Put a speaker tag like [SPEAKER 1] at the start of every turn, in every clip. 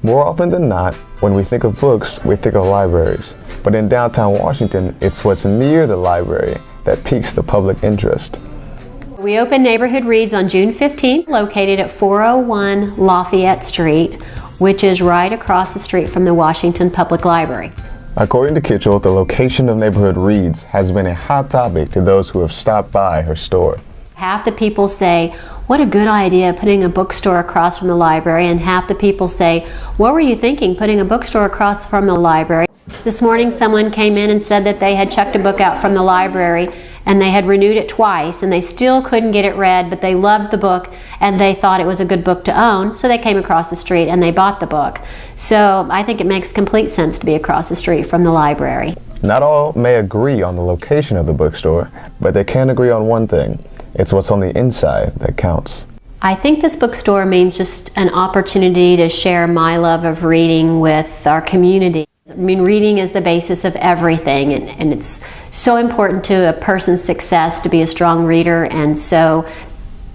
[SPEAKER 1] More often than not, when we think of books, we think of libraries. But in downtown Washington, it's what's near the library that piques the public interest.
[SPEAKER 2] We opened Neighborhood Reads on June 15th, located at 401 Lafayette Street, which is right across the street from the Washington Public Library.
[SPEAKER 1] According to Kitchell, the location of Neighborhood Reads has been a hot topic to those who have stopped by her store.
[SPEAKER 2] Half the people say, what a good idea putting a bookstore across from the library, and half the people say, what were you thinking putting a bookstore across from the library? This morning someone came in and said that they had checked a book out from the library and they had renewed it twice and they still couldn't get it read, but they loved the book and they thought it was a good book to own, so they came across the street and they bought the book. So I think it makes complete sense to be across the street from the library.
[SPEAKER 1] Not all may agree on the location of the bookstore, but they can agree on one thing. It's what's on the inside that counts.
[SPEAKER 2] I think this bookstore means just an opportunity to share my love of reading with our community. I mean, reading is the basis of everything, and it's so important to a person's success to be a strong reader, and so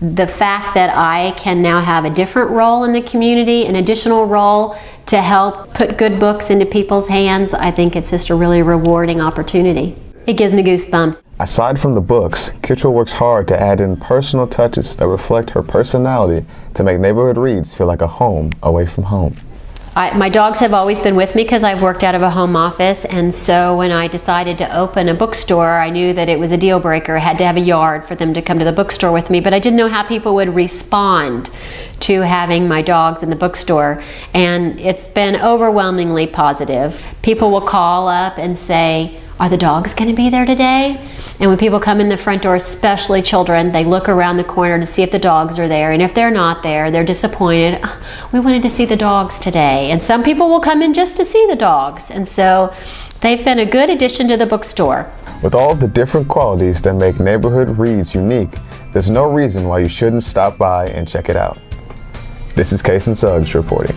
[SPEAKER 2] the fact that I can now have a different role in the community, an additional role to help put good books into people's hands, I think it's just a really rewarding opportunity. It gives me goosebumps.
[SPEAKER 1] Aside from the books, Kitchell works hard to add in personal touches that reflect her personality to make Neighborhood Reads feel like a home away from home.
[SPEAKER 2] My dogs have always been with me because I've worked out of a home office, and so when I decided to open a bookstore, I knew that it was a deal breaker. I had to have a yard for them to come to the bookstore with me, but I didn't know how people would respond to having my dogs in the bookstore, and it's been overwhelmingly positive. People will call up and say, are the dogs going to be there today? And when people come in the front door, especially children, they look around the corner to see if the dogs are there. And if they're not there, they're disappointed. We wanted to see the dogs today. And some people will come in just to see the dogs. And so they've been a good addition to the bookstore.
[SPEAKER 1] With all of the different qualities that make Neighborhood Reads unique, there's no reason why you shouldn't stop by and check it out. This is Case and Suggs reporting.